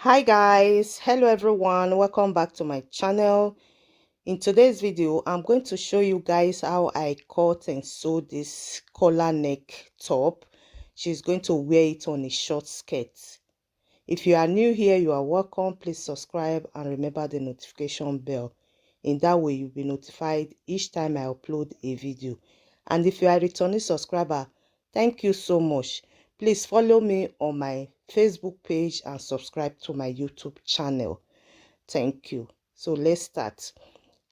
Hi guys, hello everyone, welcome back to my channel. In today's video I'm going to show you guys how I cut and sew this collar neck top. She's going to wear it on a short skirt. If you are new here, you are welcome. Please subscribe and remember the notification bell. In that way you'll be notified each time I upload a video. And if you are a returning subscriber, thank you so much. Please follow me on my Facebook page and subscribe to my YouTube channel. Thank you. So let's start.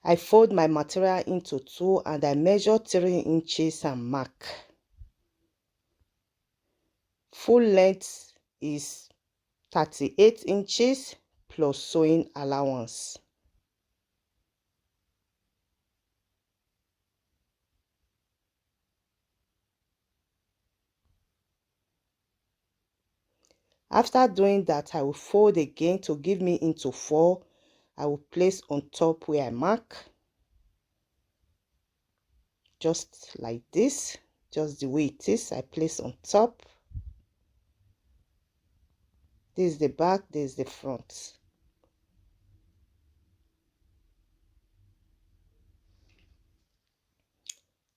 I fold my material into two and I measure 3 inches and mark. Full length is 38 inches plus sewing allowance. After doing that, I will fold again to give me into 4. I will place on top where I mark. Just like this, just the way it is, I place on top. This is the back, this is the front.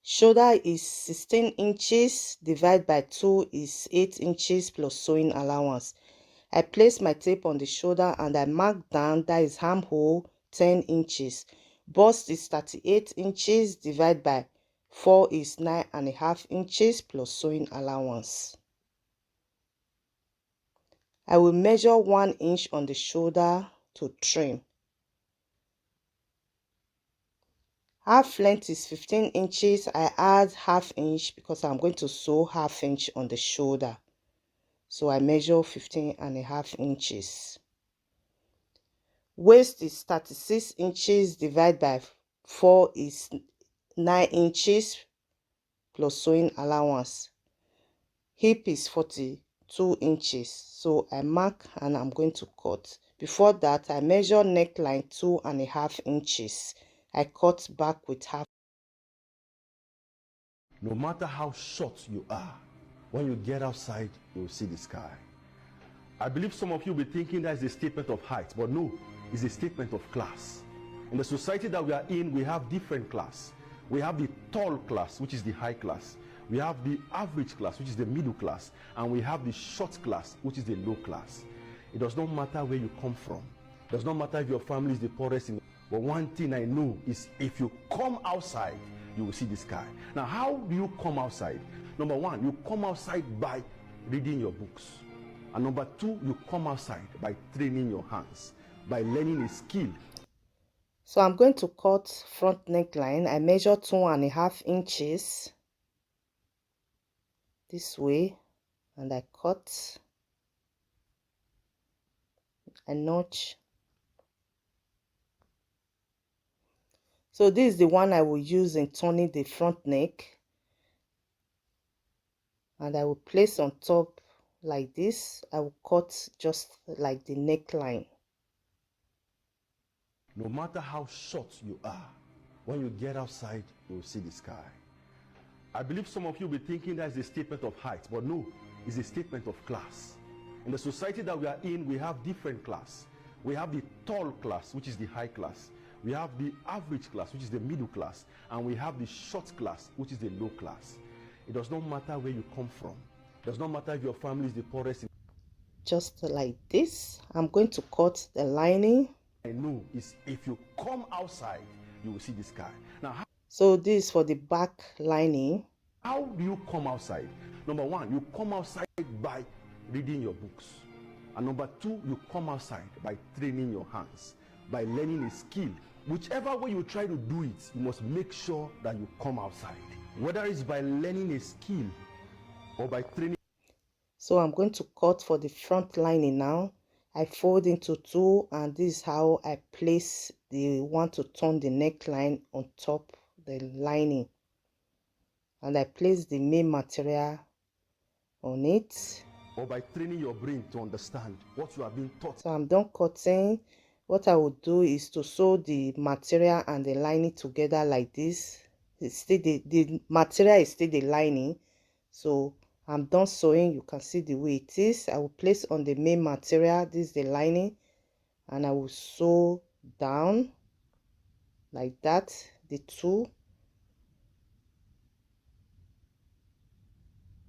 Shoulder is 16 inches, divided by 2 is 8 inches plus sewing allowance. I place my tape on the shoulder and I mark down, that is armhole, 10 inches. Bust is 38 inches, divided by 4 is 9.5 inches plus sewing allowance. I will measure 1 inch on the shoulder to trim. Half length is 15 inches. I add ½ inch because I'm going to sew ½ inch on the shoulder. So I measure 15.5 inches. Waist is 36 inches, divided by 4 is 9 inches plus sewing allowance. Hip is 42 inches. So I mark and I'm going to cut. Before that, I measure neckline 2.5 inches. I cut back with half. No matter how short you are, when you get outside, you will see the sky. I believe some of you will be thinking that is a statement of height, but no, it's a statement of class. In the society that we are in, we have different class. We have the tall class, which is the high class. We have the average class, which is the middle class. And we have the short class, which is the low class. It does not matter where you come from. It does not matter if your family is the poorest. But one thing I know is if you come outside, you will see the sky. Now, how do you come outside? Number one, you come outside by reading your books. And number two, you come outside by training your hands, by learning a skill. So I'm going to cut front neckline. I measure 2.5 inches this way and I cut. I notch. So this is the one I will use in turning the front neck. And I will place on top like this. I will cut just like the neckline. No matter how short you are, when you get outside, you will see the sky. I believe some of you will be thinking that is a statement of height, but no, it's a statement of class. In the society that we are in, we have different class. We have the tall class, which is the high class. We have the average class, which is the middle class. And we have the short class, which is the low class. It does not matter where you come from. It does not matter if your family is the poorest. Just like this, I'm going to cut the lining. I know is if you come outside, you will see the sky. Now, so this is for the back lining. How do you come outside? Number one, you come outside by reading your books. And number two, you come outside by training your hands, by learning a skill. Whichever way you try to do it, you must make sure that you come outside. Whether it's by learning a skill or by training. So I'm going to cut for the front lining now. I fold into two and this is how I place the one to turn the neckline on top the lining. And I place the main material on it. Or by training your brain to understand what you are being taught. So I'm done cutting. What I will do is to sew the material and the lining together like this. It's still the material is still the lining. So I'm done sewing. You can see the way it is. I will place on the main material. This is the lining, and I will sew down like that, the two.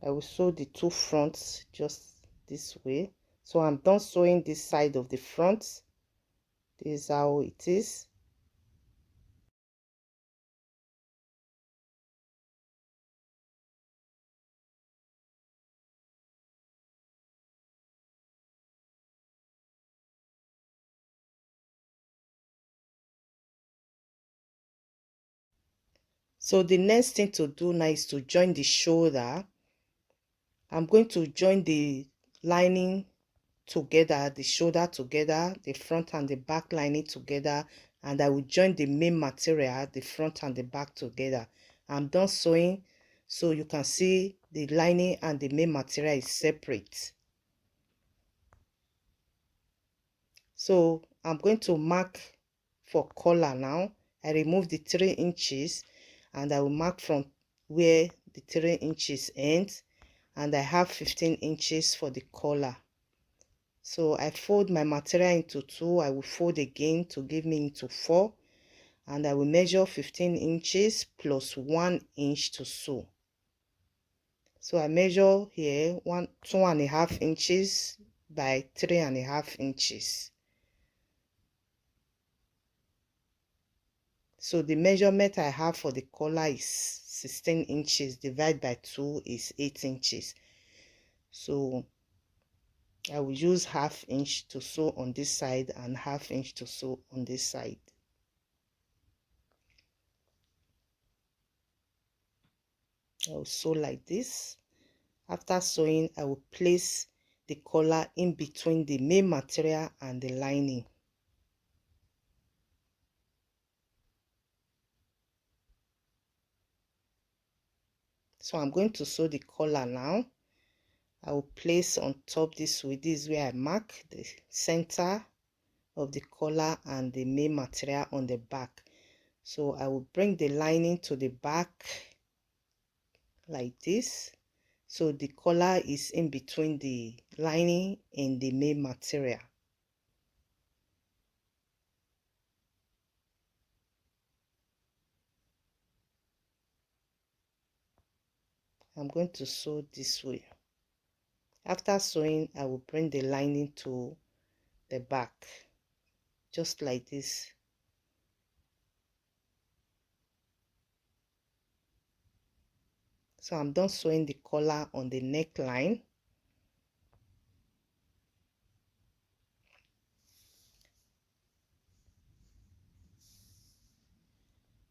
I will sew the two fronts just this way. So I'm done sewing this side of the front. This is how it is. So the next thing to do now is to join the shoulder. I'm going to join the lining together, the shoulder together, the front and the back lining together, and I will join the main material, the front and the back together. I'm done sewing, so you can see the lining and the main material is separate. So I'm going to mark for collar now. I remove the 3 inches and I will mark from where the 3 inches ends, and I have 15 inches for the collar. So I fold my material into 2. I will fold again to give me into 4, and I will measure 15 inches plus 1 inch to sew. So I measure here 2.5 inches by 3.5 inches. So the measurement I have for the collar is 16 inches. Divided by 2 is 8 inches. So I will use 1/2 inch to sew on this side and 1/2 inch to sew on this side. I will sew like this. After sewing, I will place the collar in between the main material and the lining. So I'm going to sew the collar now. I will place on top this way. This is where I mark the center of the collar and the main material on the back. So I will bring the lining to the back like this. So the collar is in between the lining and the main material. I'm going to sew this way. After sewing, I will bring the lining to the back, just like this. So I'm done sewing the collar on the neckline.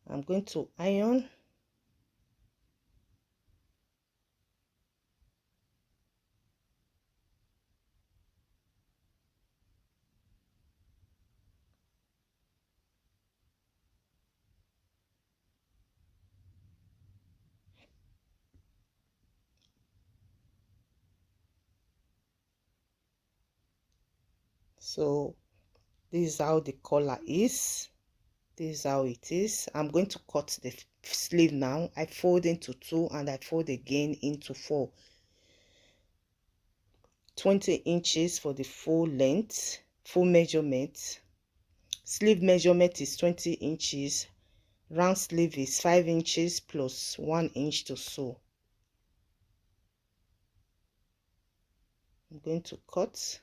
I'm going to iron. So this is how the collar is. This is how it is. I'm going to cut the sleeve now. I fold into 2 and I fold again into 4. 20 inches for the full length, full measurement. Sleeve measurement is 20 inches. Round sleeve is 5 inches plus 1 inch to sew. I'm going to cut.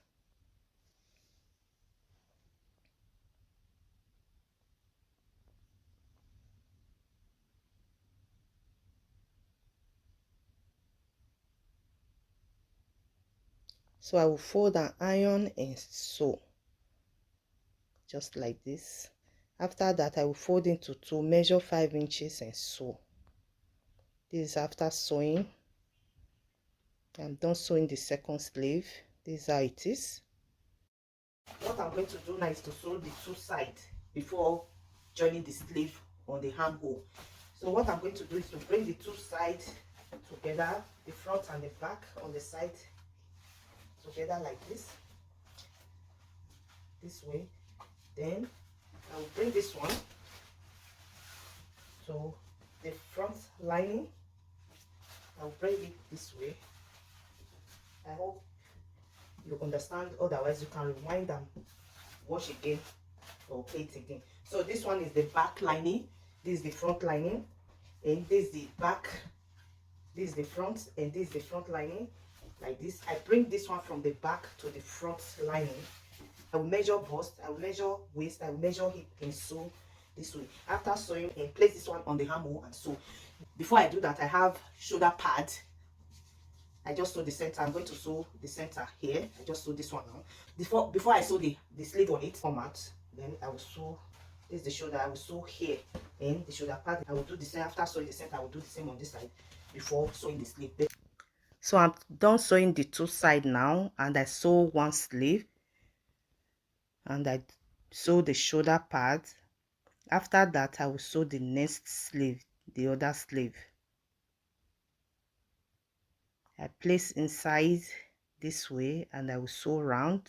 So I will fold and iron and sew just like this. After that, I will fold into 2, measure 5 inches and sew. This is after sewing. I'm done sewing the second sleeve. This is how it is. What I'm going to do now is to sew the 2 sides before joining the sleeve on the armhole. So what I'm going to do is to bring the 2 sides together, the front and the back on the side together like this way. Then I will bring this one to the front lining. I will bring it this way. I hope you understand, otherwise you can rewind and wash again or plate again. So this one is the back lining, this is the front lining, and this is the back, this is the front, and this is the front lining. Like this, I bring this one from the back to the front lining. I will measure bust, I will measure waist, I will measure hip and sew this way. After sewing, and place this one on the armhole and sew. Before I do that, I have shoulder pad. I just sew the center. I'm going to sew the center here. I just sew this one now. Before I sew the sleeve on it format, then I will sew. This is the shoulder. I will sew here and the shoulder pad. I will do the same. After sewing the center, I will do the same on this side before sewing the sleeve. So I'm done sewing the two sides now, and I sew one sleeve, and I sew the shoulder pad. After that, I will sew the next sleeve, the other sleeve. I place inside this way, and I will sew round.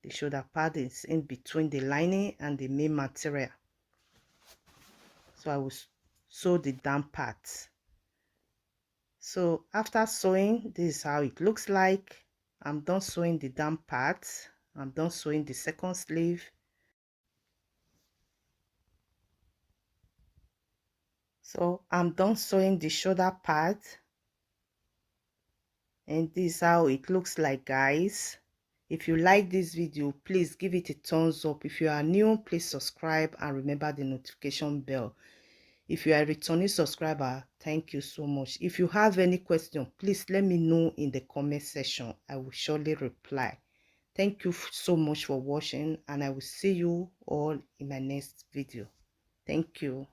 The shoulder pad is in between the lining and the main material, so I will sew the down part. So after sewing, this is how it looks like. I'm done sewing the down part. I'm done sewing the second sleeve. So I'm done sewing the shoulder pad, and this is how it looks like, guys. If you like this video, please give it a thumbs up. If you are new, please subscribe and remember the notification bell. If you are a returning subscriber, thank you so much. If you have any question, please let me know in the comment section. I will surely reply. Thank you so much for watching, and I will see you all in my next video. Thank you.